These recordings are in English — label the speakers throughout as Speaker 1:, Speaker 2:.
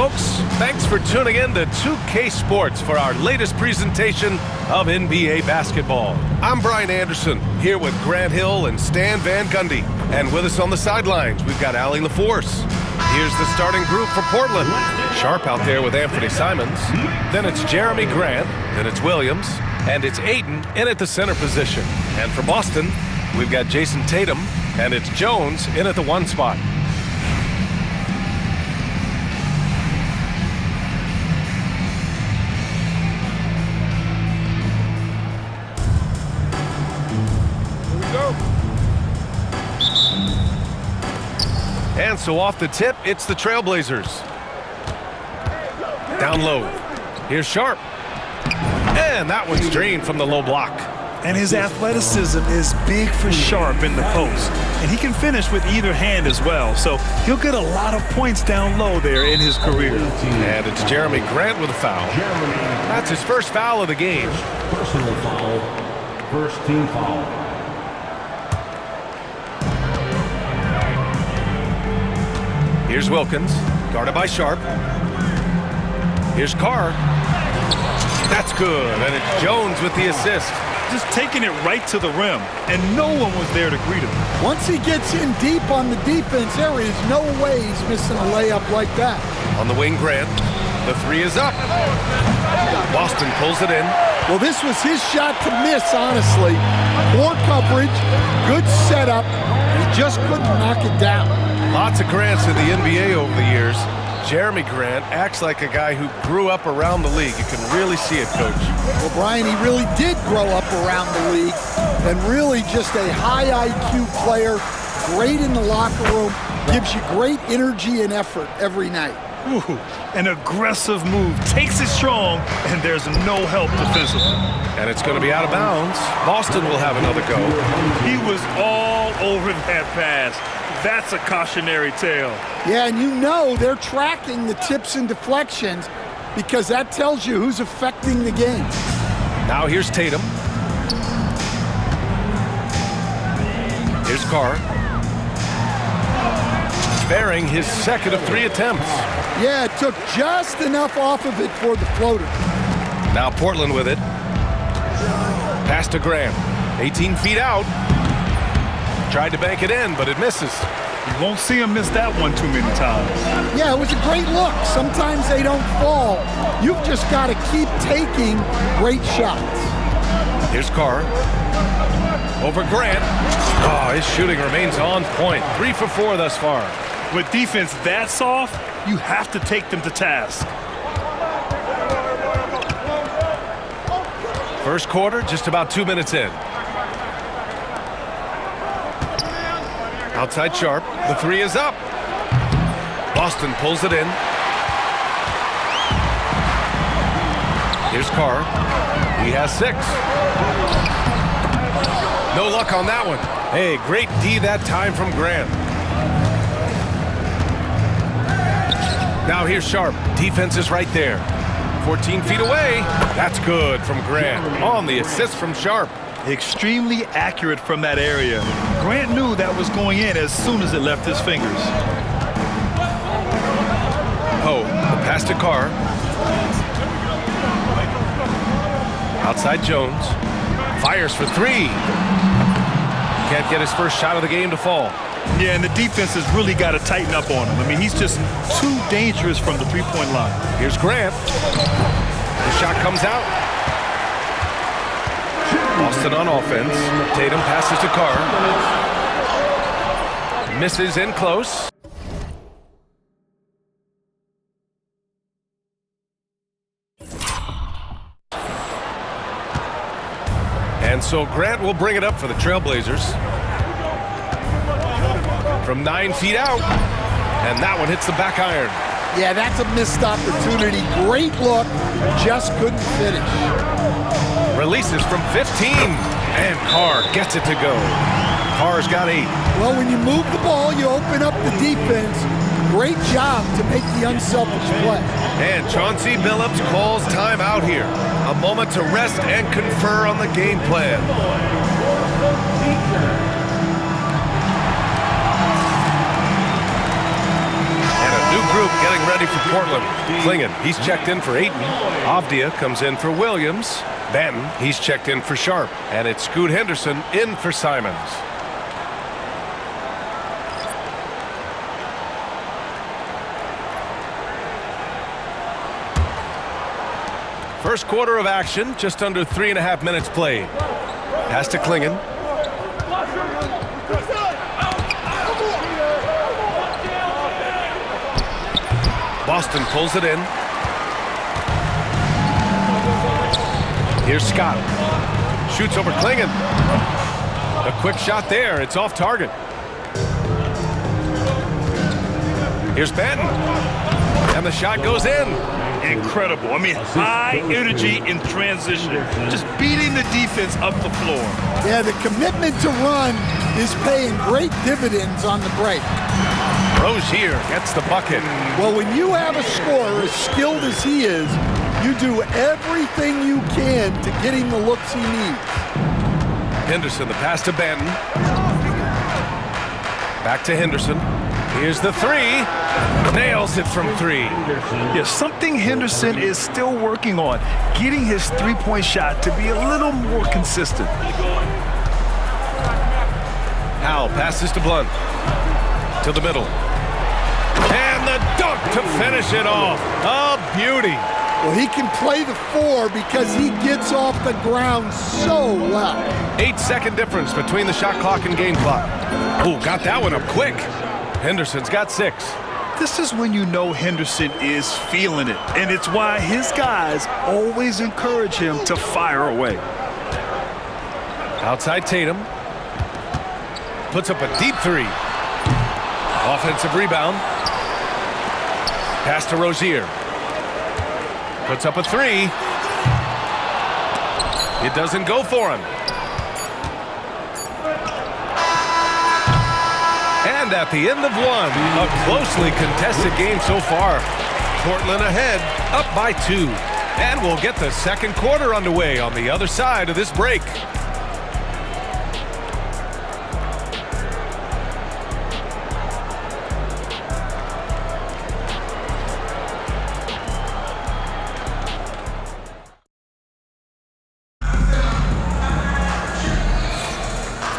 Speaker 1: folks. Thanks for tuning in to 2K Sports for our latest presentation of NBA basketball. I'm Brian Anderson, here with Grant Hill and Stan Van Gundy. And with us on the sidelines, we've got Allie LaForce. Here's the starting group for Portland. Sharp out there with Anthony Simons. Then it's Jeremy Grant. Then it's Williams. And it's Ayton in at the center position. And for Boston, we've got Jason Tatum. And it's Jones in at the 1 spot. And so off the tip, it's the Trailblazers. Down low. Here's Sharp. And that one's drained from the low block.
Speaker 2: And his athleticism is big for Sharp in the post. And he can finish with either hand as well. So he'll get a lot of points down low there in his career.
Speaker 1: And it's Jeremy Grant with a foul. That's his first foul of the game.
Speaker 3: Personal foul. First team foul.
Speaker 1: Here's Wilkins, guarded by Sharp. Here's Carr. That's good, and it's Jones with the assist.
Speaker 2: Just taking it right to the rim, and no one was there to greet him.
Speaker 4: Once he gets in deep on the defense, there is no way he's missing a layup like that.
Speaker 1: On the wing, Grant. The 3 is up. Boston pulls it in.
Speaker 4: Well, this was his shot to miss, honestly. Poor coverage, good setup. He just couldn't knock it down.
Speaker 1: Lots of Grants in the NBA over the years. Jeremy Grant acts like a guy who grew up around the league. You can really see it, Coach.
Speaker 4: Well, Brian, he really did grow up around the league and really just a high IQ player, great in the locker room, gives you great energy and effort every night.
Speaker 2: Ooh, an aggressive move, takes it strong, and there's no help defensively.
Speaker 1: And it's going to be out of bounds. Boston will have another go.
Speaker 2: He was all over that pass. That's a cautionary tale.
Speaker 4: Yeah, and you know they're tracking the tips and deflections because that tells you who's affecting the game.
Speaker 1: Now here's Tatum. Here's Carr. Bearing his second of 3 attempts.
Speaker 4: Yeah, it took just enough off of it for the floater.
Speaker 1: Now Portland with it. Pass to Graham. 18 feet out. Tried to bank it in, but it misses.
Speaker 2: You won't see him miss that one too many times.
Speaker 4: Yeah, it was a great look. Sometimes they don't fall. You've just got to keep taking great shots.
Speaker 1: Here's Carr. Over Grant. Oh, his shooting remains on point. 3 for 4 thus far.
Speaker 2: With defense that soft, you have to take them to task.
Speaker 1: First quarter, just about 2 minutes in. Outside Sharp. The 3 is up. Boston pulls it in. Here's Carr. He has 6. No luck on that one. Hey, great D that time from Grant. Now here's Sharp. Defense is right there. 14 feet away. That's good from Grant. On the assist from Sharp.
Speaker 2: Extremely accurate from that area. Grant knew that was going in as soon as it left his fingers.
Speaker 1: Oh, the pass to Carr. Outside Jones. Fires for 3. Can't get his first shot of the game to fall.
Speaker 2: Yeah, and the defense has really got to tighten up on him. I mean, he's just too dangerous from the three-point line.
Speaker 1: Here's Grant. The shot comes out. Boston on offense. Tatum passes to Carr. Misses in close. And so Grant will bring it up for the Trailblazers. From 9 feet out. And that one hits the back iron.
Speaker 4: Yeah, that's a missed opportunity. Great look, just couldn't finish.
Speaker 1: Releases from 15. And Carr gets it to go. Carr's got 8.
Speaker 4: Well, when you move the ball, you open up the defense. Great job to make the unselfish play.
Speaker 1: And Chauncey Billups calls timeout here. A moment to rest and confer on the game plan. And a New group getting ready for Portland. Klingon, he's checked in for Ayton. Avdia comes in for Williams. Banton, he's checked in for Sharp. And it's Scoot Henderson in for Simons. First quarter of action, just under 3.5 minutes played. Pass to Klingon. Boston pulls it in. Here's Scott. Shoots over Klingon. A quick shot there. It's off target. Here's Banton. And the shot goes in.
Speaker 2: Incredible. I mean, high energy in transition. Just beating the defense up the floor.
Speaker 4: Yeah, the commitment to run is paying great dividends on the break.
Speaker 1: Rozier gets the bucket.
Speaker 4: Well, when you have a scorer as skilled as he is, you do everything you can to get him the looks he needs.
Speaker 1: Henderson, the pass to Banton. Back to Henderson. Here's the three. Nails it from three.
Speaker 2: Yeah, something Henderson is still working on, getting his three-point shot to be a little more consistent.
Speaker 1: Howell passes to Blunt. To the middle. And the dunk to finish it off. A beauty.
Speaker 4: Well, he can play the four because he gets off the ground so well.
Speaker 1: 8-second difference between the shot clock and game clock. Oh, got that one up quick. Henderson's got 6.
Speaker 2: This is when you know Henderson is feeling it, and it's why his guys always encourage him to fire away.
Speaker 1: Outside Tatum. Puts up a deep three. Offensive rebound. Pass to Rozier. Puts up a three. It doesn't go for him. And at the end of one, a closely contested game so far. Portland ahead, up by 2. And we'll get the second quarter underway on the other side of this break.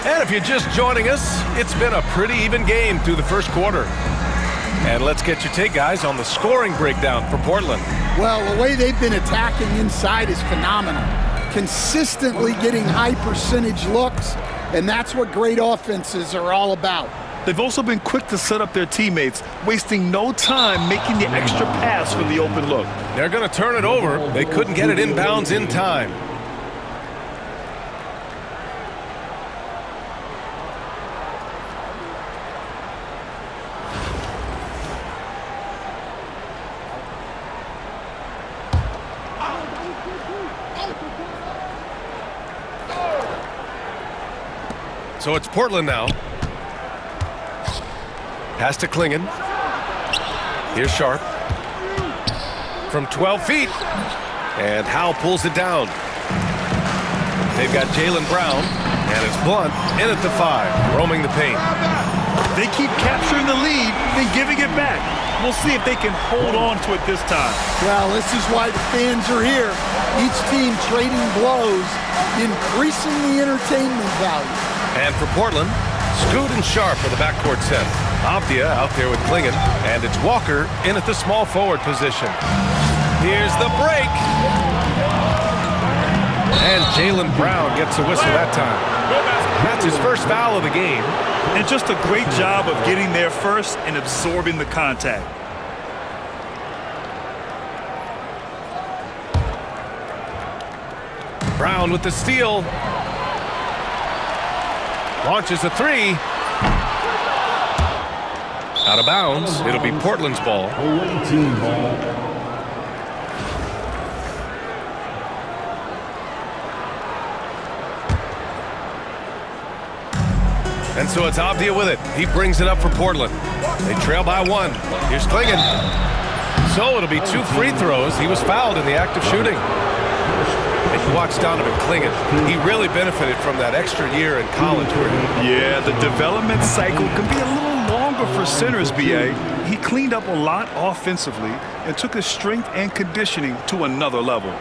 Speaker 1: And if you're just joining us, it's been a pretty even game through the first quarter. And let's get your take, guys, on the scoring breakdown for Portland.
Speaker 4: Well, the way they've been attacking inside is phenomenal. Consistently getting high percentage looks, and that's what great offenses are all about.
Speaker 2: They've also been quick to set up their teammates, wasting no time making the extra pass for the open look.
Speaker 1: They're going to turn it over. They couldn't get it inbounds in time. So it's Portland now. Pass to Klingon. Here's Sharp. From 12 feet. And Howell pulls it down. They've got Jaylen Brown. And it's Blunt in at the 5, roaming the paint.
Speaker 2: They keep capturing the lead and giving it back. We'll see if they can hold on to it this time.
Speaker 4: Well, this is why the fans are here. Each team trading blows, increasing the entertainment value.
Speaker 1: And for Portland, Scoot and Sharp are the backcourt set. Avdia out there with Klingon, and it's Walker in at the small forward position. Here's the break. And Jaylen Brown gets a whistle that time. That's his first foul of the game.
Speaker 2: And just a great job of getting there first and absorbing the contact.
Speaker 1: Brown with the steal. Launches a three. Out of bounds. It'll be Portland's ball.
Speaker 3: Away team ball.
Speaker 1: And so it's Avdia with it. He brings it up for Portland. They trail by 1. Here's Klingon. So it'll be 2 free throws. He was fouled in the act of shooting. And you watch Donovan Klingon. He really benefited from that extra year in college.
Speaker 2: Yeah, the development cycle can be a little longer for centers, B.A. he cleaned up a lot offensively and took his strength and conditioning to another level.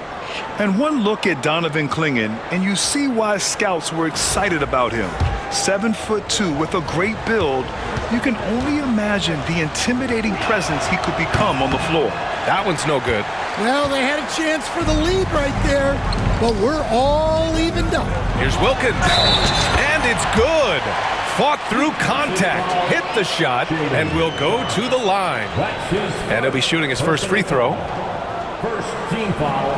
Speaker 2: And one look at Donovan Clingan, and you see why scouts were excited about him. 7'2" with a great build. You can only imagine the intimidating presence he could become on the floor.
Speaker 1: That one's no good.
Speaker 4: Well, they had a chance for the lead right there, but we're all evened up.
Speaker 1: Here's Wilkins, and it's good. Fought through contact, hit the shot, and will go to the line. And he'll be shooting his first free throw.
Speaker 3: First team foul.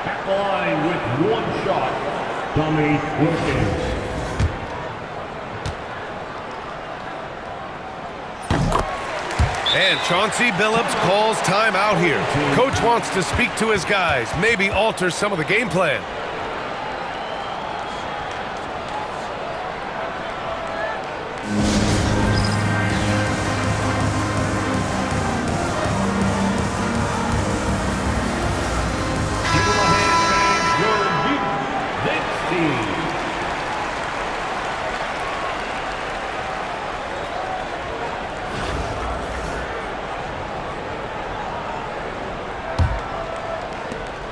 Speaker 3: At the line with one shot, Tommy Wilkins.
Speaker 1: And Chauncey Billups calls timeout here. Coach wants to speak to his guys, maybe alter some of the game plan.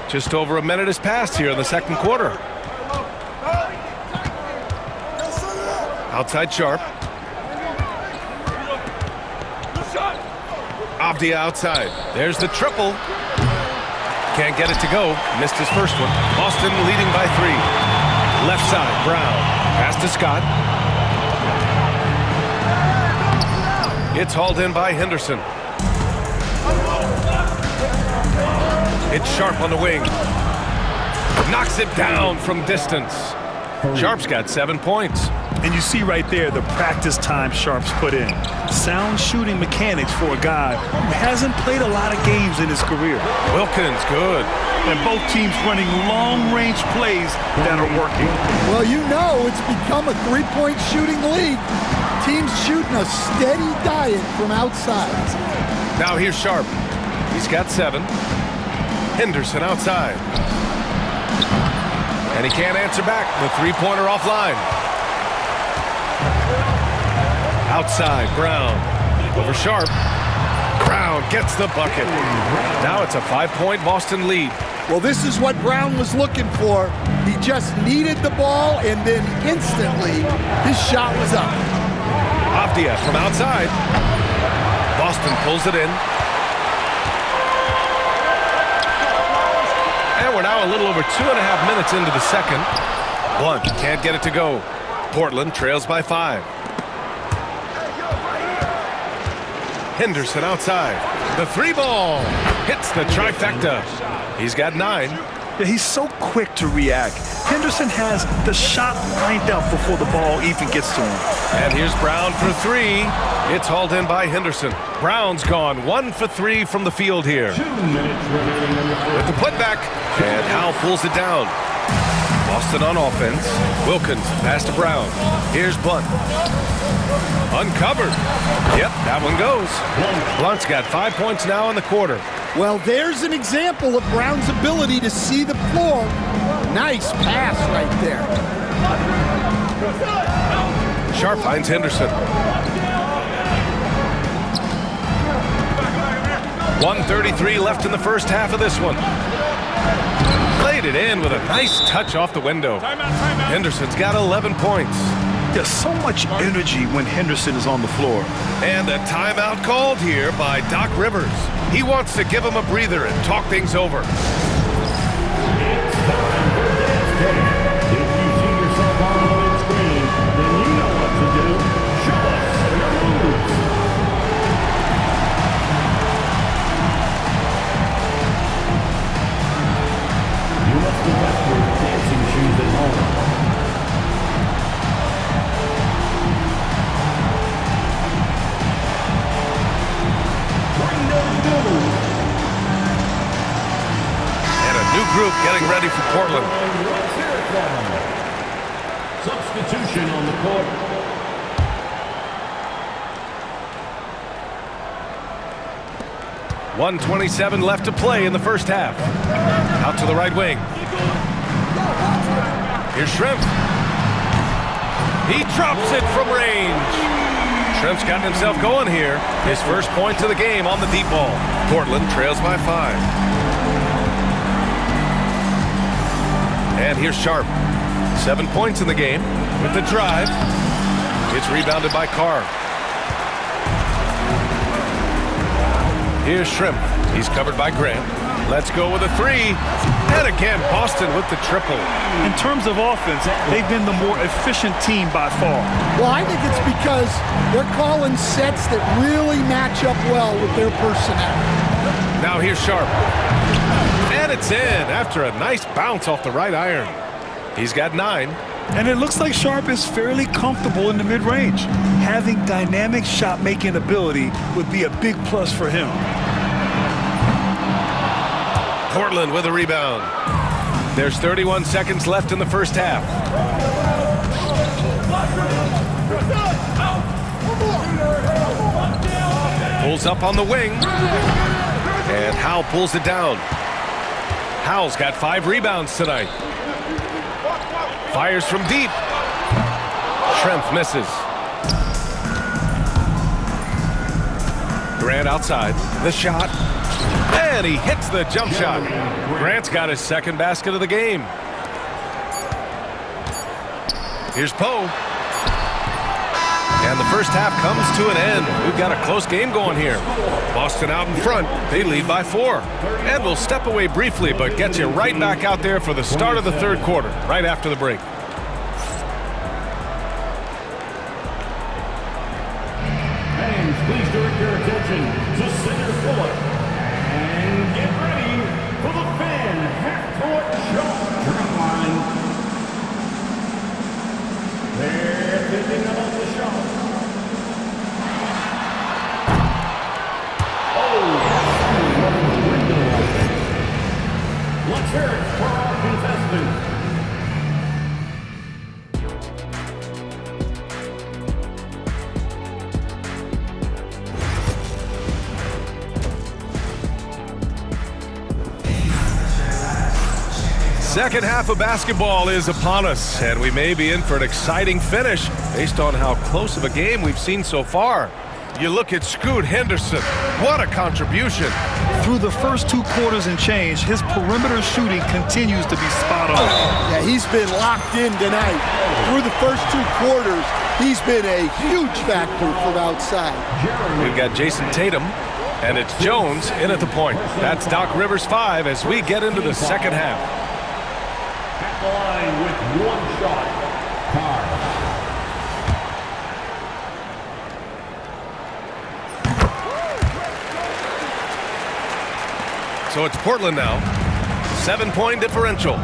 Speaker 1: Just over a minute has passed here in the second quarter. Outside Sharp. Avdia outside. There's the triple. Can't get it to go. Missed his first one. Boston leading by 3. Left side, Brown. Pass to Scott. It's hauled in by Henderson. It's Sharp on the wing. Knocks it down from distance. Sharp's got 7 points.
Speaker 2: And you see right there the practice time Sharp's put in. Sound shooting mechanics for a guy who hasn't played a lot of games in his career.
Speaker 1: Wilkins, good.
Speaker 2: And both teams running long-range plays that are working.
Speaker 4: Well, you know it's become a three-point shooting league. Teams shooting a steady diet from outside.
Speaker 1: Now here's Sharp. He's got 7. Henderson outside. And he can't answer back. The three-pointer offline. Outside, Brown. Over Sharp. Brown gets the bucket. Now it's a 5-point Boston lead.
Speaker 4: Well, this is what Brown was looking for. He just needed the ball, and then instantly his shot was up.
Speaker 1: Avdia from outside. Boston pulls it in. And we're now a little over 2.5 minutes into the second. Blunt can't get it to go. Portland trails by 5. Henderson outside. The 3-ball hits the trifecta. He's got 9.
Speaker 2: Yeah, he's so quick to react. Henderson has the shot lined up before the ball even gets to him.
Speaker 1: And here's Brown for 3. It's hauled in by Henderson. Brown's gone 1 for 3 from the field here.
Speaker 3: 2 minutes remaining in the first.
Speaker 1: With the putback, and Howell pulls it down. Boston on offense. Wilkins pass to Brown. Here's Blunt. Uncovered. Yep, that one goes. Blunt's got 5 points now in the quarter.
Speaker 4: Well, there's an example of Brown's ability to see the floor. Nice pass right there.
Speaker 1: Sharp finds Henderson. 1:33 left in the first half of this one. Played it in with a nice touch off the window. Henderson's got 11 points.
Speaker 2: There's so much energy when Henderson is on the floor.
Speaker 1: And a timeout called here by Doc Rivers. He wants to give him a breather and talk things over.
Speaker 3: It's time for Dance Day. If you see yourself on the big screen, then you know what to do. Show us your moves. You must invest your dancing shoes at home.
Speaker 1: And a new group getting ready for Portland.
Speaker 3: Substitution on the court.
Speaker 1: .127 left to play in the first half. Out to the right wing. Here's Shrimp. He drops it from range. Shrimp's gotten himself going here. His first points of the game on the deep ball. Portland trails by 5. And here's Sharp. 7 points in the game with the drive. It's rebounded by Carr. Here's Shrimp. He's covered by Grant. Let's go with a 3. And again, Boston with the triple.
Speaker 2: In terms of offense, they've been the more efficient team by far.
Speaker 4: Well, I think it's because they're calling sets that really match up well with their personnel.
Speaker 1: Now here's Sharp. And it's in after a nice bounce off the right iron. He's got 9.
Speaker 2: And it looks like Sharp is fairly comfortable in the mid-range. Having dynamic shot-making ability would be a big plus for him.
Speaker 1: Portland with a rebound. There's 31 seconds left in the first half. Pulls up on the wing. And Howe pulls it down. Howe's got 5 rebounds tonight. Fires from deep. Shrimp misses. Grant outside. The shot. And he hits the jump shot. Grant's got his second basket of the game. Here's Poe. And the first half comes to an end. We've got a close game going here. Boston out in front. They lead by 4. And we'll step away briefly, but get you right back out there for the start of the third quarter, right after the break.
Speaker 3: Fans, please direct your attention to center court. And get ready for the fan half-court shot drum line. They're thinking about the shot. Let's hear it for our contestants.
Speaker 1: Second half of basketball is upon us, and we may be in for an exciting finish based on how close of a game we've seen so far. You look at Scoot Henderson. What a contribution.
Speaker 2: Through the first 2 quarters and change, his perimeter shooting continues to be spot on.
Speaker 4: Yeah, he's been locked in tonight. Through the first 2 quarters, he's been a huge factor from outside.
Speaker 1: We've got Jason Tatum, and it's Jones in at the point. That's Doc Rivers 5 as we get into the second half.
Speaker 3: At the line with 1 shot. Carr.
Speaker 1: So it's Portland now. 7-point differential.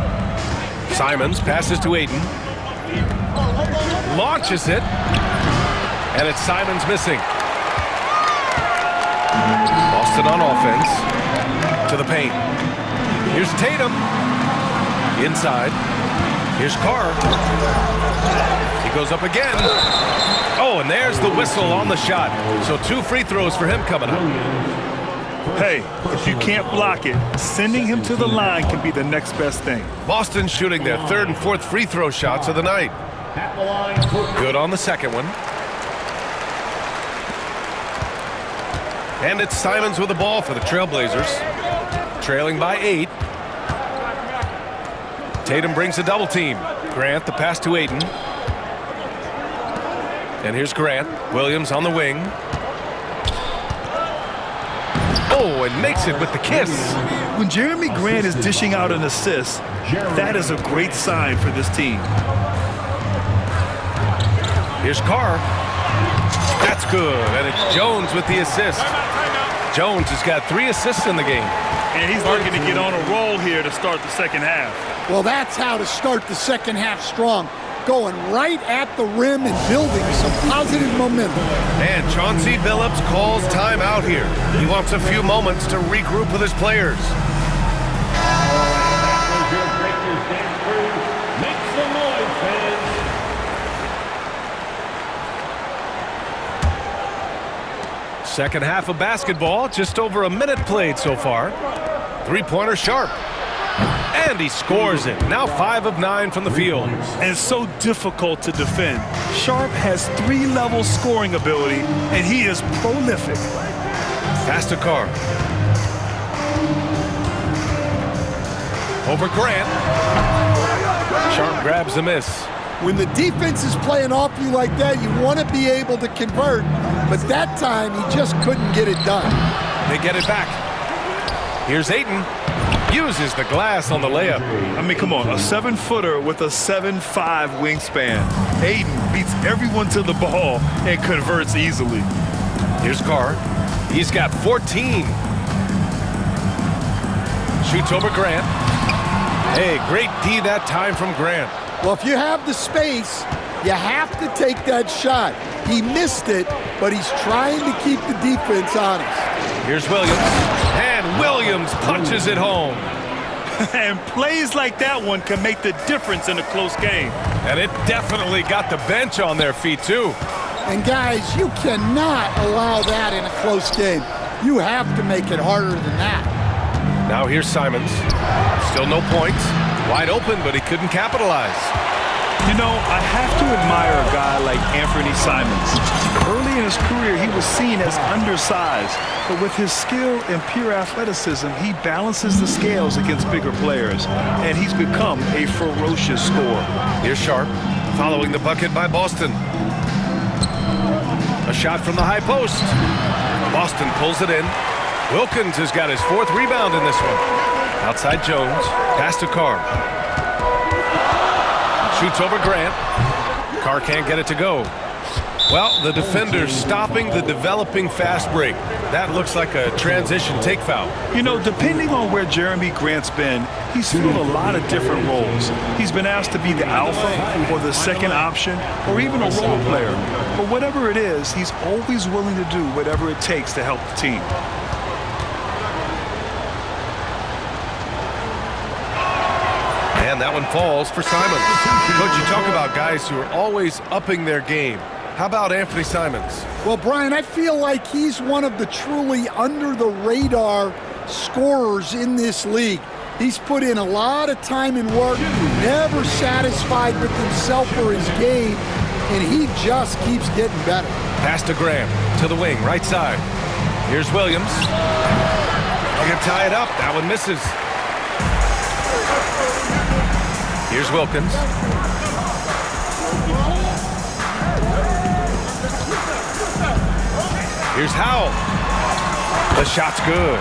Speaker 1: Simons passes to Ayton. Launches it. And it's Simons missing. Boston on offense. To the paint. Here's Tatum. Inside. Here's Carr. He goes up again. Oh, and there's the whistle on the shot. So 2 free throws for him coming up.
Speaker 2: Hey, if you can't block it, sending him to the line can be the next best thing.
Speaker 1: Boston shooting their 3rd and 4th free throw shots of the night.
Speaker 3: At the line for
Speaker 1: Good on the second one. And it's Simons with the ball for the Trailblazers. Trailing by 8. Tatum brings a double team. Grant the pass to Ayton. And here's Grant. Williams on the wing. Oh, and makes it with the kiss.
Speaker 2: When Jeremy Grant is dishing out an assist, that is a great sign for this team.
Speaker 1: Here's Carr. That's good. And it's Jones with the assist. Jones has got 3 assists in the game.
Speaker 2: And he's looking to get on a roll here to start the second half.
Speaker 4: Well, that's how to start the second half strong. Going right at the rim and building some positive momentum.
Speaker 1: And Chauncey Billups calls timeout here. He wants a few moments to regroup with his players.
Speaker 3: Make some noise, fans.
Speaker 1: Second half of basketball, just over a minute played so far. 3-pointer Sharp. And he scores it. Now 5 of 9 from the field.
Speaker 2: And so difficult to defend. Sharp has 3-level scoring ability, and he is prolific.
Speaker 1: Pass to Carr. Over Grant. Sharp grabs a miss.
Speaker 4: When the defense is playing off you like that, you want to be able to convert, but that time he just couldn't get it done.
Speaker 1: They get it back. Here's Ayton. Uses the glass on the layup.
Speaker 2: I mean, come on, a 7-footer with a 7'5" wingspan. Ayton beats everyone to the ball and converts easily.
Speaker 1: Here's Carr. He's got 14. Shoots over Grant. Hey, great D that time from Grant.
Speaker 4: Well, if you have the space, you have to take that shot. He missed it, but he's trying to keep the defense honest.
Speaker 1: Here's Williams. And Williams punches it home.
Speaker 2: And plays like that one can make the difference in a close game.
Speaker 1: And it definitely got the bench on their feet, too.
Speaker 4: And guys, you cannot allow that in a close game. You have to make it harder than that.
Speaker 1: Now here's Simons. Still no points. Wide open, but he couldn't capitalize.
Speaker 2: You know, I have to admire a guy like Anthony Simons. Early in his career, he was seen as undersized, but with his skill and pure athleticism, he balances the scales against bigger players, and he's become a ferocious scorer.
Speaker 1: Here's Sharp, following the bucket by Boston. A shot from the high post. Boston pulls it in. Wilkins has got his 4th rebound in this one. Outside Jones, pass to Carr. Shoots over Grant. Carr can't get it to go. Well, the defender's stopping the developing fast break. That looks like a transition take foul.
Speaker 2: You know, depending on where Jeremy Grant's been, he's filled a lot of different roles. He's been asked to be the alpha or the second option or even a role player. But whatever it is, he's always willing to do whatever it takes to help the team.
Speaker 1: And that one falls for Simons. Coach, you talk about guys who are always upping their game. How about Anthony Simons?
Speaker 4: Well, Brian, I feel like he's one of the truly under-the-radar scorers in this league. He's put in a lot of time and work, never satisfied with himself or his game, and he just keeps getting better.
Speaker 1: Pass to Graham, to the wing, right side. Here's Williams. He can tie it up. That one misses. Here's Wilkins. Here's Howell. The shot's good.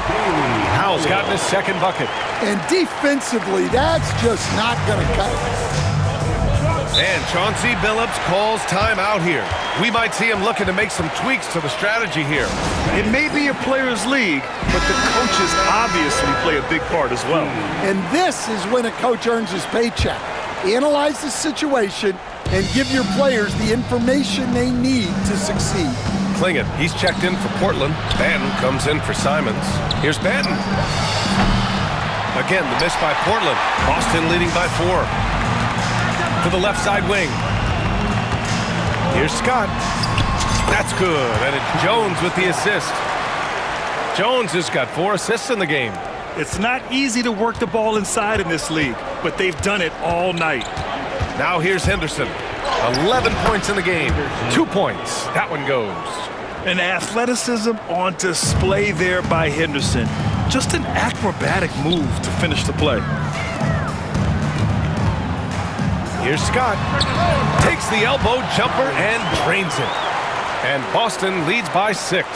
Speaker 1: Howell's gotten his 2nd bucket.
Speaker 4: And defensively, that's just not going to cut it.
Speaker 1: And Chauncey Billups calls timeout here. We might see him looking to make some tweaks to the strategy here.
Speaker 2: It may be a players' league, but the coaches obviously play a big part as well.
Speaker 4: And this is when a coach earns his paycheck. Analyze the situation and give your players the information they need to succeed.
Speaker 1: Clingan, he's checked in for Portland. Banton comes in for Simons. Here's Banton. Again, the miss by Portland. Boston leading by 4. To the left side wing. Here's Scott. That's good, and it's Jones with the assist. Jones has got 4 assists in the game.
Speaker 2: It's not easy to work the ball inside in this league, but they've done it all night.
Speaker 1: Now here's Henderson. 11 points in the game. 2 points. That one goes.
Speaker 2: An athleticism on display there by Henderson. Just an acrobatic move to finish the play.
Speaker 1: Here's Scott. Takes the elbow jumper and drains it. And Boston leads by 6.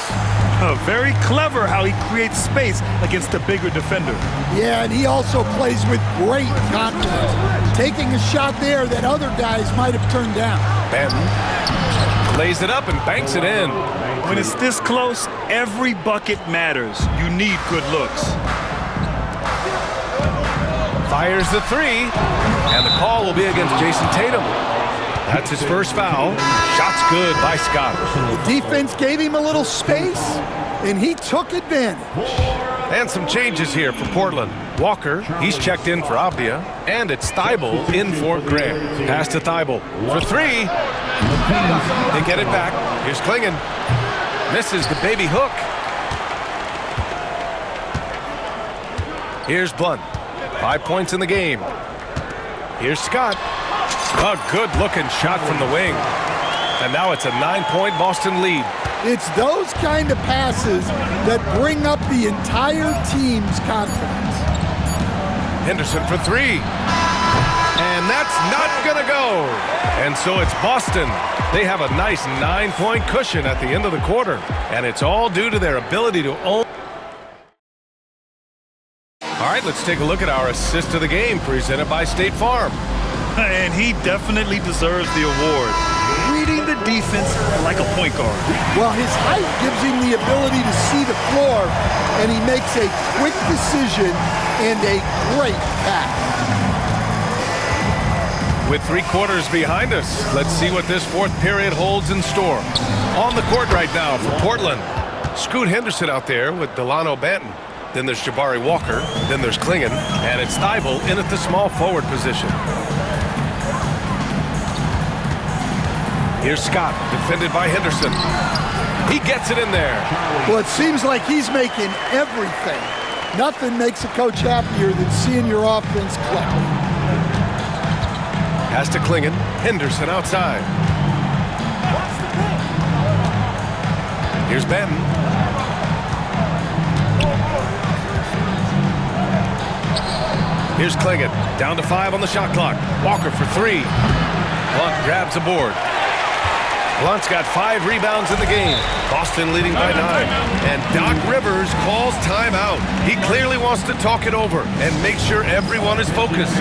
Speaker 2: Very clever how he creates space against a bigger defender.
Speaker 4: Yeah, and he also plays with great confidence, taking a shot there that other guys might have turned down.
Speaker 1: Banton lays it up and banks it in.
Speaker 2: When it's this close, every bucket matters. You need good looks.
Speaker 1: Fires the 3, and the call will be against Jason Tatum. That's his first foul. Shot's good by Scott.
Speaker 4: The defense gave him a little space, and he took advantage.
Speaker 1: And some changes here for Portland. Walker, he's checked in for Avdia, and it's Thibault in for Grant. Pass to Thibault for 3. They get it back. Here's Clingan. Misses the baby hook. Here's Blunt. 5 points in the game. Here's Scott. A good-looking shot from the wing. And now it's a 9-point Boston lead.
Speaker 4: It's those kind of passes that bring up the entire team's confidence.
Speaker 1: Henderson for 3. And that's not going to go. And so it's Boston. They have a nice 9-point cushion at the end of the quarter. And it's all due to their ability to own. All right, let's take a look at our assist of the game presented by State Farm.
Speaker 2: And he definitely deserves the award. Reading the defense like a point guard.
Speaker 4: Well, his height gives him the ability to see the floor, and he makes a quick decision and a great pass.
Speaker 1: With 3 quarters behind us, let's see what this 4th period holds in store. On the court right now for Portland. Scoot Henderson out there with Delano Banton. Then there's Jabari Walker. Then there's Klingon. And it's Thybulle in at the small forward position. Here's Scott, defended by Henderson. He gets it in there.
Speaker 4: Well, it seems like he's making everything. Nothing makes a coach happier than seeing your offense click.
Speaker 1: Pass to Klingon. Henderson outside. Here's Banton. Here's Klingon. Down to 5 on the shot clock. Walker for 3. Blunt grabs a board. Blunt's got 5 rebounds in the game. Boston leading by 9. And Doc Rivers calls timeout. He clearly wants to talk it over and make sure everyone is focused.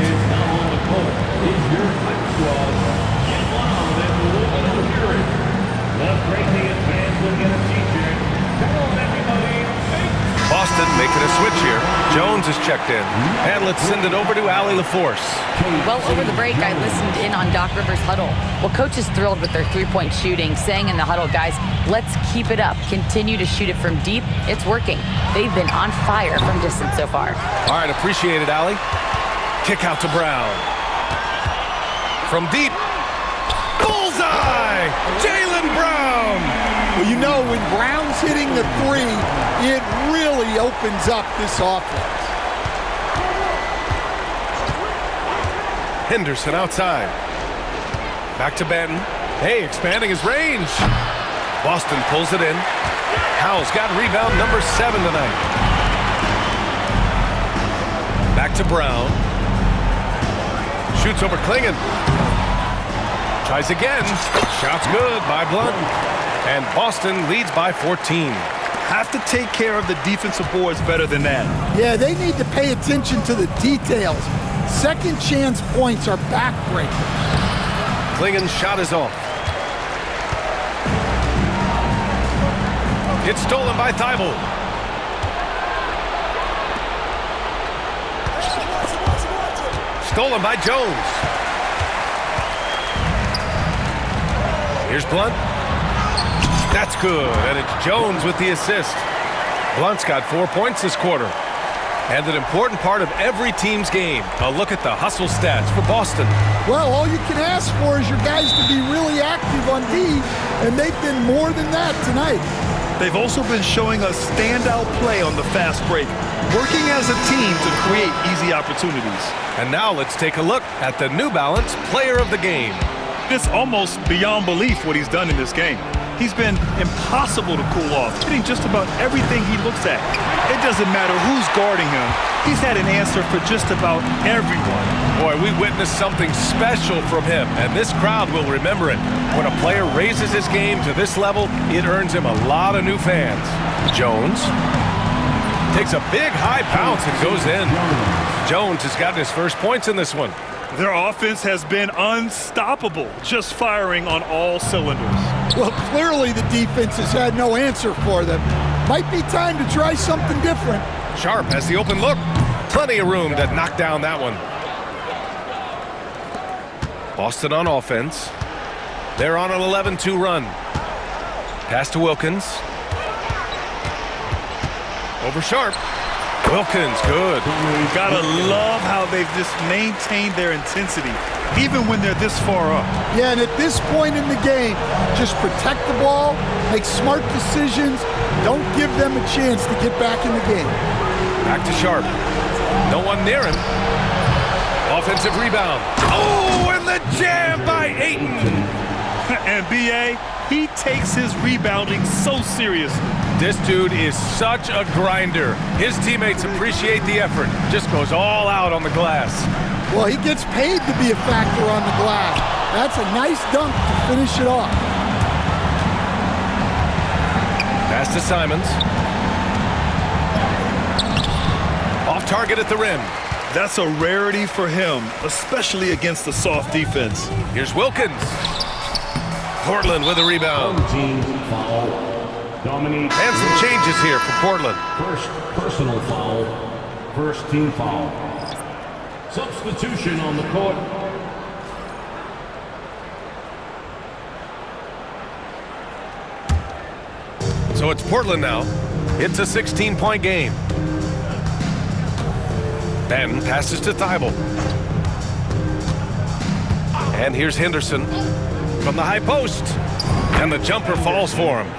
Speaker 1: Boston making a switch here. Jones is checked in. And let's send it over to Allie LaForce.
Speaker 5: Well, over the break, I listened in on Doc Rivers' huddle. Well, coach is thrilled with their 3-point shooting, saying in the huddle, guys, let's keep it up. Continue to shoot it from deep. It's working. They've been on fire from distance so far.
Speaker 1: All right, appreciate it, Allie. Kick out to Brown. From deep. Bullseye! Jaylen Brown!
Speaker 4: Well, you know, when Brown's hitting the 3, it really opens up this offense.
Speaker 1: Henderson outside. Back to Banton. Hey, expanding his range. Boston pulls it in. Howell's got rebound number 7 tonight. Back to Brown. Shoots over Klingon. Tries again. Shot's good by Blunt. And Boston leads by 14.
Speaker 2: Have to take care of the defensive boards better than that.
Speaker 4: Yeah, they need to pay attention to the details. Second chance points are backbreakers.
Speaker 1: Klingon's shot is off. It's stolen by Thybulle. Stolen by Jones. Here's Blunt. That's good, and it's Jones with the assist. Blunt's got 4 points this quarter. And an important part of every team's game. A look at the hustle stats for Boston.
Speaker 4: Well, all you can ask for is your guys to be really active on D, and they've been more than that tonight.
Speaker 2: They've also been showing us standout play on the fast break, working as a team to create easy opportunities.
Speaker 1: And now let's take a look at the New Balance Player of the Game.
Speaker 2: It's almost beyond belief what he's done in this game. He's been impossible to cool off, hitting just about everything he looks at. It doesn't matter who's guarding him. He's had an answer for just about everyone.
Speaker 1: Boy, we witnessed something special from him, and this crowd will remember it. When a player raises his game to this level, it earns him a lot of new fans. Jones takes a big high bounce and goes in. Jones has gotten his first points in this one.
Speaker 2: Their offense has been unstoppable, just firing on all cylinders.
Speaker 4: Well, clearly the defense has had no answer for them. Might be time to try something different.
Speaker 1: Sharp has the open look. Plenty of room to knock down that one. Boston on offense. They're on an 11-2 run. Pass to Wilkins. Over Sharp. Wilkins, good.
Speaker 2: Gotta love how they've just maintained their intensity, even when they're this far up.
Speaker 4: Yeah, and at this point in the game, just protect the ball, make smart decisions, don't give them a chance to get back in the game.
Speaker 1: Back to Sharp. No one near him. Offensive rebound. Oh, and the jam by Ayton.
Speaker 2: And B.A., he takes his rebounding so seriously.
Speaker 1: This dude is such a grinder. His teammates appreciate the effort. Just goes all out on the glass.
Speaker 4: Well, he gets paid to be a factor on the glass. That's a nice dunk to finish it off.
Speaker 1: Pass to Simons. Off target at the rim.
Speaker 2: That's a rarity for him, especially against the soft defense.
Speaker 1: Here's Wilkins. Portland with a rebound.
Speaker 3: Team foul. Dominique.
Speaker 1: And some changes here for Portland.
Speaker 3: First personal foul. First team foul. Substitution on the court.
Speaker 1: So it's Portland now. It's a 16-point game. Ben passes to Thibault. And here's Henderson from the high post. And the jumper falls for him.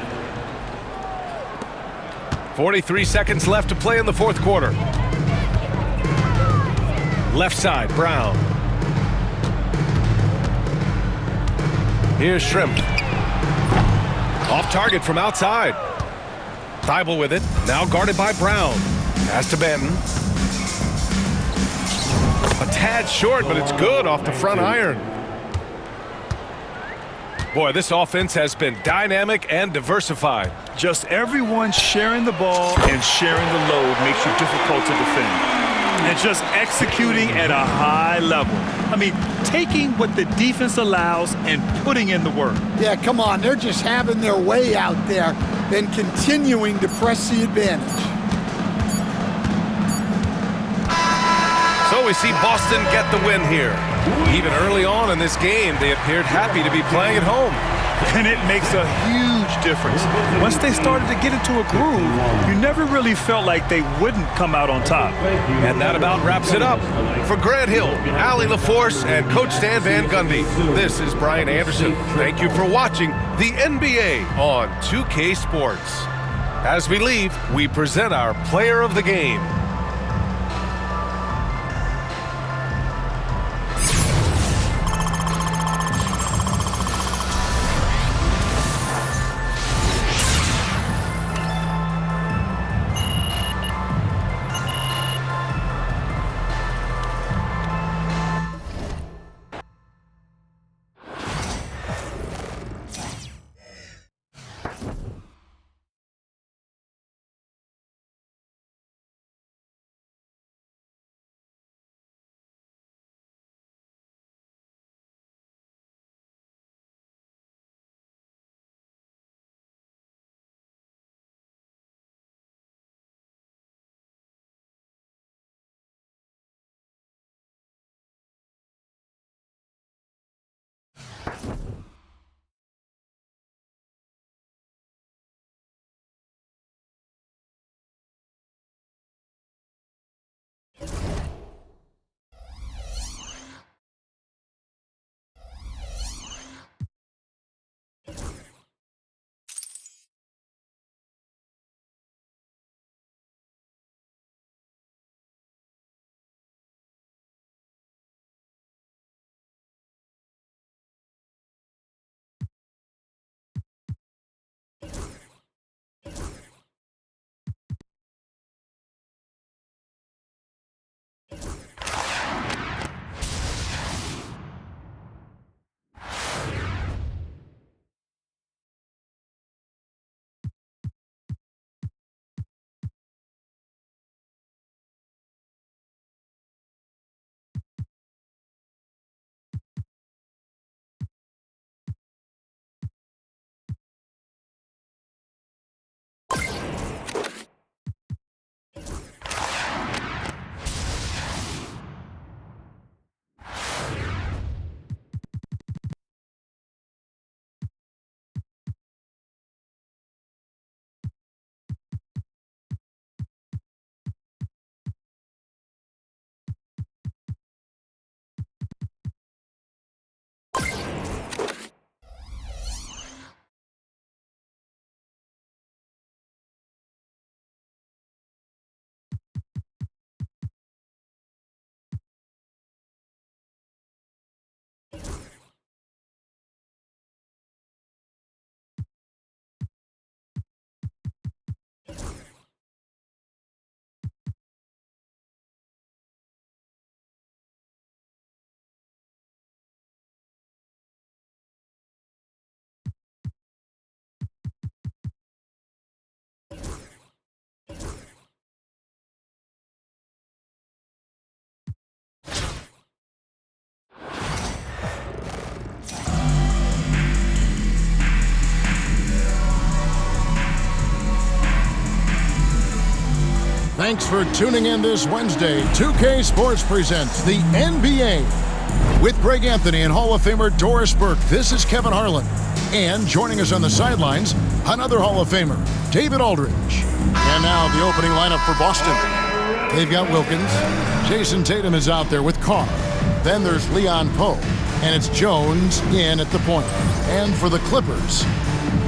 Speaker 1: 43 seconds left to play in the fourth quarter. Left side, Brown. Here's Shrimp. Off target from outside. Thibault with it, now guarded by Brown. Pass to Benton. A tad short, but it's good off the front iron. Boy, this offense has been dynamic and diversified.
Speaker 2: Just everyone sharing the ball and sharing the load makes you difficult to defend. And just executing at a high level. I mean, taking what the defense allows and putting in the work.
Speaker 4: Yeah, come on. They're just having their way out there and continuing to press the advantage.
Speaker 1: So we see Boston get the win here. Even early on in this game, they appeared happy to be playing at home.
Speaker 2: And it makes a huge difference. Once they started to get into a groove, you never really felt like they wouldn't come out on top.
Speaker 1: And that about wraps it up. For Grant Hill, Allie LaForce, and Coach Stan Van Gundy, this is Brian Anderson. Thank you for watching the NBA on 2K Sports. As we leave, we present our player of the game.
Speaker 6: Thanks for tuning in this Wednesday. 2K Sports presents the NBA. With Greg Anthony and Hall of Famer Doris Burke, this is Kevin Harlan. And joining us on the sidelines, another Hall of Famer, David Aldridge. And now the opening lineup for Boston. They've got Wilkins. Jason Tatum is out there with Carr. Then there's Leon Powe. And it's Jones in at the point. And for the Clippers,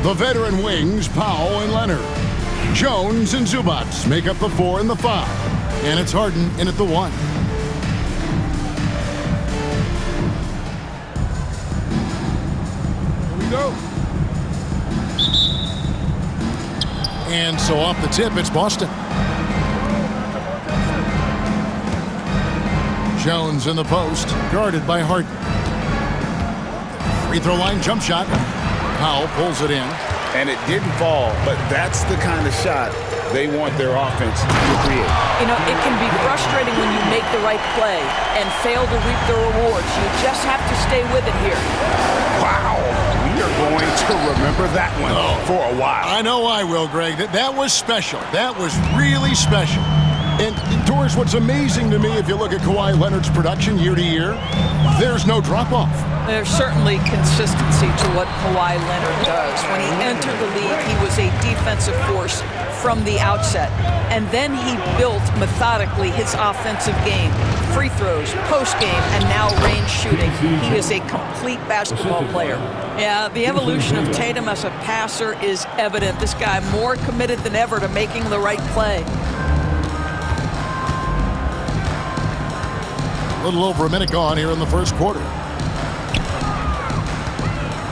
Speaker 6: the veteran wings, Powell and Leonard. Jones and Zubac make up the 4 and the 5. And it's Harden in at the 1. Here we go. And so off the tip, it's Boston. Jones in the post, guarded by Harden. Free throw line jump shot. Powell pulls it in.
Speaker 7: And it didn't fall, but that's the kind of shot they want their offense to create.
Speaker 8: You know, it can be frustrating when you make the right play and fail to reap the rewards. You just have to stay with it here.
Speaker 7: Wow. We are going to remember that one for a while.
Speaker 6: I know I will, Greg. That was special. That was really special. And Doris, what's amazing to me, if you look at Kawhi Leonard's production year to year, there's no drop-off.
Speaker 8: There's certainly consistency to what Kawhi Leonard does. When he entered the league, he was a defensive force from the outset. And then he built methodically his offensive game. Free throws, post-game, and now range shooting. He is a complete basketball player. Yeah, the evolution of Tatum as a passer is evident. This guy more committed than ever to making the right play.
Speaker 6: A little over a minute gone here in the first quarter.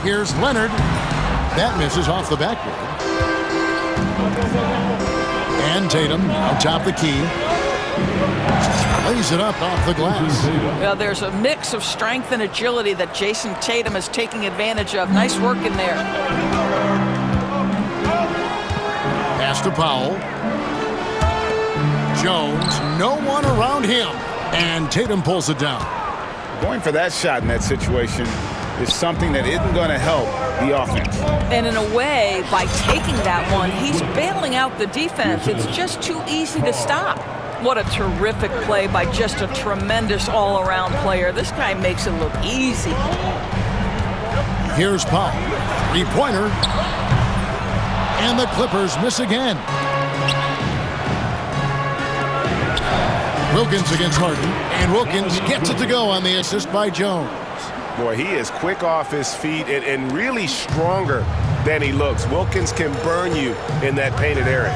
Speaker 6: Here's Leonard. That misses off the backboard. And Tatum atop the key. Lays it up off the glass.
Speaker 8: Well, there's a mix of strength and agility that Jason Tatum is taking advantage of. Nice work in there.
Speaker 6: Pass to Powell. Jones, no one around him. And Tatum pulls it down.
Speaker 7: Going for that shot in that situation is something that isn't going to help the offense.
Speaker 8: And in a way, by taking that one, he's bailing out the defense. It's just too easy to stop. What a terrific play by just a tremendous all-around player. This guy makes it look easy.
Speaker 6: Here's Powell. Three-pointer. And the Clippers miss again. Wilkins against Harden, and Wilkins gets it to go on the assist by Jones.
Speaker 1: Boy, he is quick off his feet and really stronger than he looks. Wilkins can burn you in that painted area.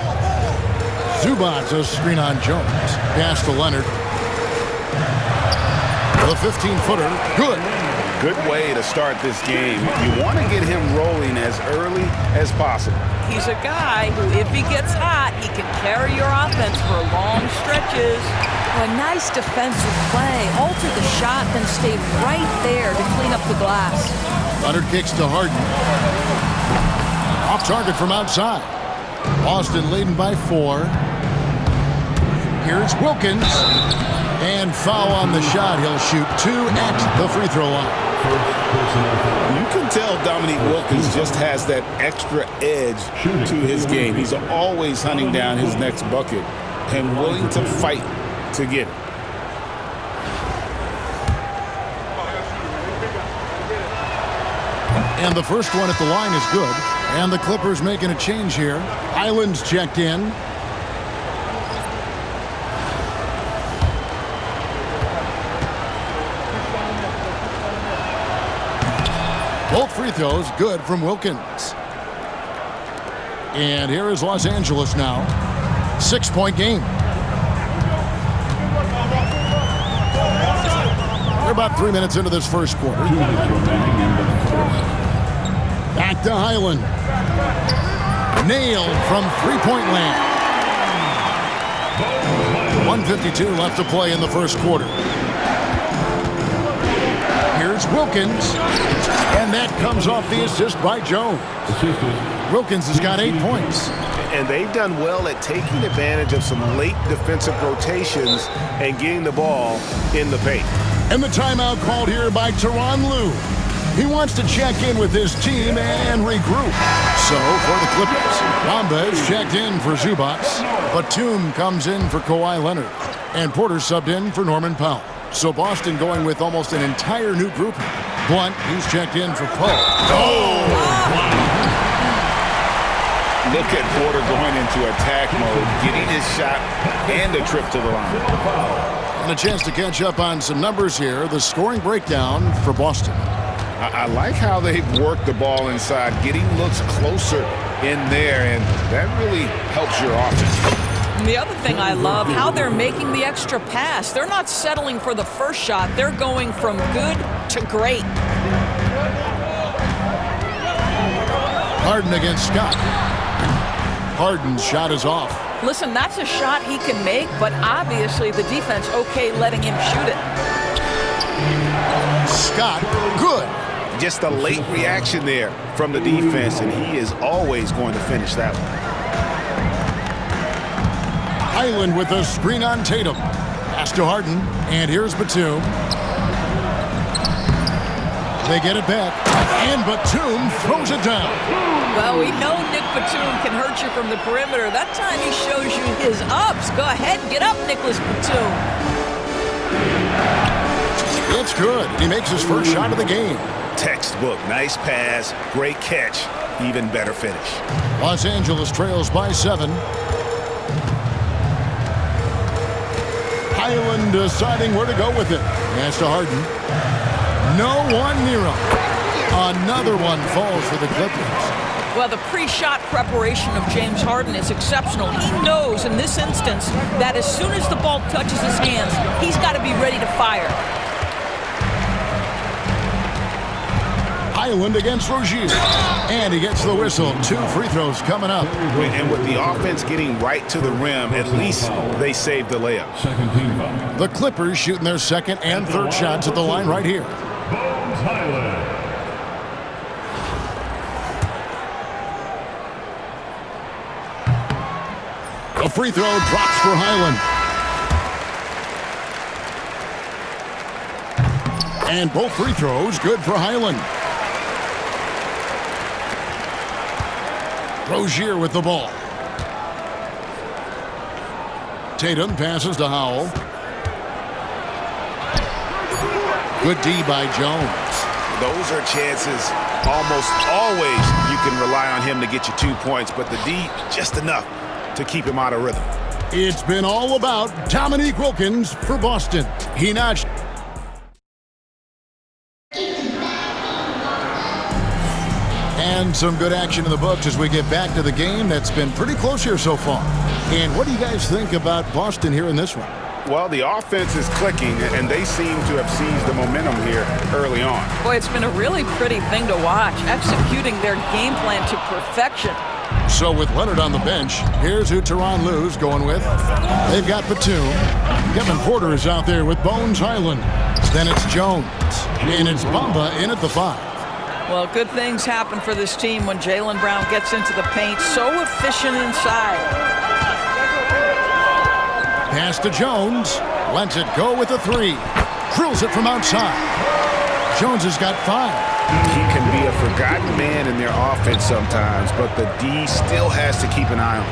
Speaker 6: Zubac a screen on Jones. Pass to Leonard. The 15-footer, good.
Speaker 7: Good way to start this game. You want to get him rolling as early as possible.
Speaker 8: He's a guy who, if he gets hot, he can carry your offense for long stretches. A nice defensive play. Alter the shot, then stay right there to clean up the glass.
Speaker 6: Leonard kicks to Harden. Off target from outside. Boston leading by 4. Here's Wilkins. And foul on the shot. He'll shoot 2 at the free throw line.
Speaker 7: You can tell Dominique Wilkins just has that extra edge to his game. He's always hunting down his next bucket and willing to fight to get it.
Speaker 6: And the first one at the line is good. And the Clippers making a change here. Island's checked in. Both free throws good from Wilkins. And here is Los Angeles now. 6-point game. They're about 3 minutes into this first quarter. Back to Highland. Nailed from three-point land. 1:52 left to play in the first quarter. Here's Wilkins. And that comes off the assist by Jones. Wilkins has got 8 points.
Speaker 1: And they've done well at taking advantage of some late defensive rotations and getting the ball in the paint.
Speaker 6: And the timeout called here by Tyronn Lue. He wants to check in with his team and regroup. So for the Clippers, Bamba is checked in for Zubac. Batum comes in for Kawhi Leonard. And Porter subbed in for Norman Powell. So Boston going with almost an entire new group. Blunt, he's checked in for Poe.
Speaker 7: Look at Porter going into attack mode, getting his shot and a trip to the line.
Speaker 6: And a chance to catch up on some numbers here. The scoring breakdown for Boston.
Speaker 7: I like how they've worked the ball inside, getting looks closer in there, and that really helps your offense.
Speaker 8: And the other thing I love, how they're making the extra pass. They're not settling for the first shot. They're going from good to great.
Speaker 6: Harden against Scott. Harden's shot is off.
Speaker 8: Listen, that's a shot he can make, but obviously the defense okay letting him shoot it.
Speaker 6: Scott, good.
Speaker 7: Just a late reaction there from the defense, and he is always going to finish that one.
Speaker 6: Highland with a screen on Tatum. Pass to Harden, and here's Batum. They get it back, and Batum throws it down.
Speaker 8: Well, we know Nick Batum can hurt you from the perimeter. That time he shows you his ups. Go ahead, get up, Nicholas Batum.
Speaker 6: It's good. He makes his first shot of the game.
Speaker 7: Textbook, nice pass, great catch, even better finish.
Speaker 6: Los Angeles trails by 7. Highland deciding where to go with it. Pass to Harden. No one near him. Another one falls for the Clippers.
Speaker 8: Well, the pre-shot preparation of James Harden is exceptional. He knows in this instance that as soon as the ball touches his hands, he's got to be ready to fire.
Speaker 6: Highland against Rozier. And he gets the whistle. 2 free throws coming up.
Speaker 7: And with the offense getting right to the rim, at least they saved the layup.
Speaker 6: The Clippers shooting their second and third shots at the line right here.
Speaker 3: Bones Highland.
Speaker 6: A free throw drops for Highland. And both free throws good for Highland. Rozier with the ball. Tatum passes to Howell. Good D by Jones.
Speaker 7: Those are chances almost always you can rely on him to get you 2 points, but the D just enough to keep him out of rhythm.
Speaker 6: It's been all about Dominique Wilkins for Boston. He notched. And some good action in the books as we get back to the game that's been pretty close here so far. And what do you guys think about Boston here in this one?
Speaker 7: Well, the offense is clicking, and they seem to have seized the momentum here early on.
Speaker 8: Boy, it's been a really pretty thing to watch, executing their game plan to perfection.
Speaker 6: So with Leonard on the bench, here's who Tyronn Lue's going with. They've got Batum. Kevin Porter is out there with Bones Highland. Then it's Jones. And it's Bamba in at the 5.
Speaker 8: Well, good things happen for this team when Jaylen Brown gets into the paint. So efficient inside.
Speaker 6: Pass to Jones. Lets it go with a 3. Drills it from outside. Jones has got 5.
Speaker 7: He can be a forgotten man in their offense sometimes, but the D still has to keep an eye on him.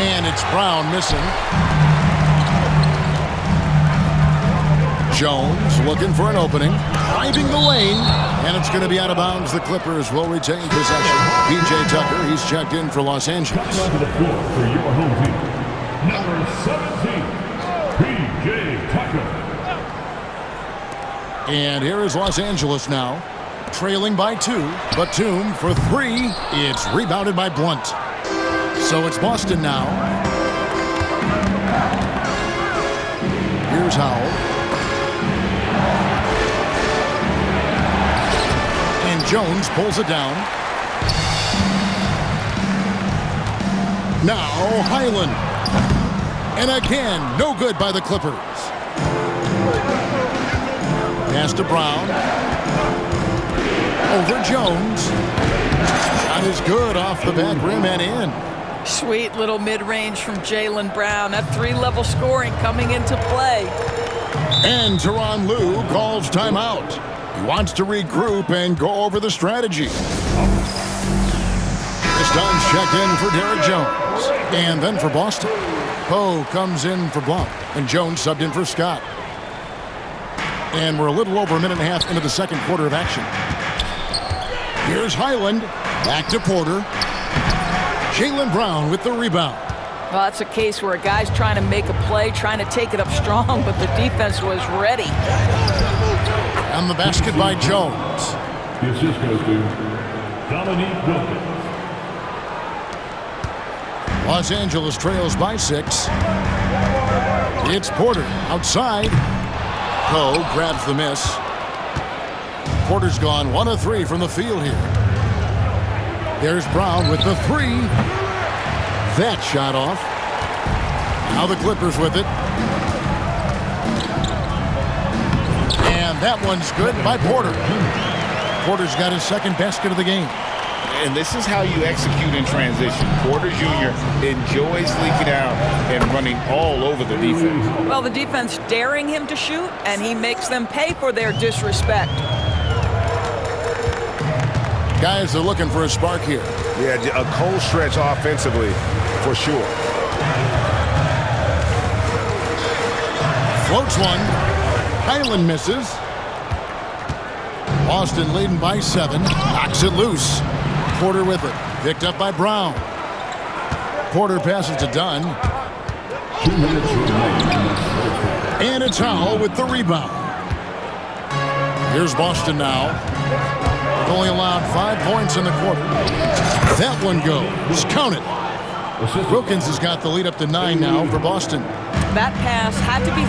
Speaker 6: And it's Brown missing. Jones looking for an opening. Driving the lane. And it's going to be out of bounds. The Clippers will retain possession. P.J. Tucker, he's checked in for Los Angeles.
Speaker 3: To the floor for your home team, number 17, P.J. Tucker.
Speaker 6: And here is Los Angeles now, trailing by 2. Batum for 3. It's rebounded by Blunt. So it's Boston now. Here's Howell. And Jones pulls it down. Now Highland. And again, no good by the Clippers. Pass to Brown. Over Jones. Shot is good off the back rim and in.
Speaker 8: Sweet little mid-range from Jaylen Brown. That 3-level scoring coming into play.
Speaker 6: And Tyronn Lue calls timeout. He wants to regroup and go over the strategy. This time checked in for Derek Jones. And then for Boston, Poe comes in for Blount. And Jones subbed in for Scott. And we're a little over a minute and a half into the second quarter of action. Here's Highland. Back to Porter. Jaylen Brown with the rebound.
Speaker 8: Well, that's a case where a guy's trying to make a play, trying to take it up strong, but the defense was ready.
Speaker 6: And the basket by Jones.
Speaker 3: The assist goes to Dominique Wilkins.
Speaker 6: Los Angeles trails by 6. It's Porter outside. Poe grabs the miss. Porter's gone 1 of 3 from the field here. There's Brown with the 3. That shot off. Now the Clippers with it. And that one's good by Porter. Porter's got his second basket of the game.
Speaker 7: And this is how you execute in transition. Porter Jr. enjoys leaking out and running all over the defense.
Speaker 8: Well, the defense daring him to shoot, and he makes them pay for their disrespect.
Speaker 6: Guys are looking for a spark here.
Speaker 1: Yeah, a cold stretch offensively, for sure.
Speaker 6: Floats one. Highland misses. Boston leading by 7. Knocks it loose. Porter with it. Picked up by Brown. Porter passes to Dunn.
Speaker 3: 2 minutes remaining.
Speaker 6: And it's Howell with the rebound. Here's Boston now. Only allowed 5 points in the quarter. That one goes. Count it. Wilkins has got the lead up to 9 now for Boston.
Speaker 8: That pass had to be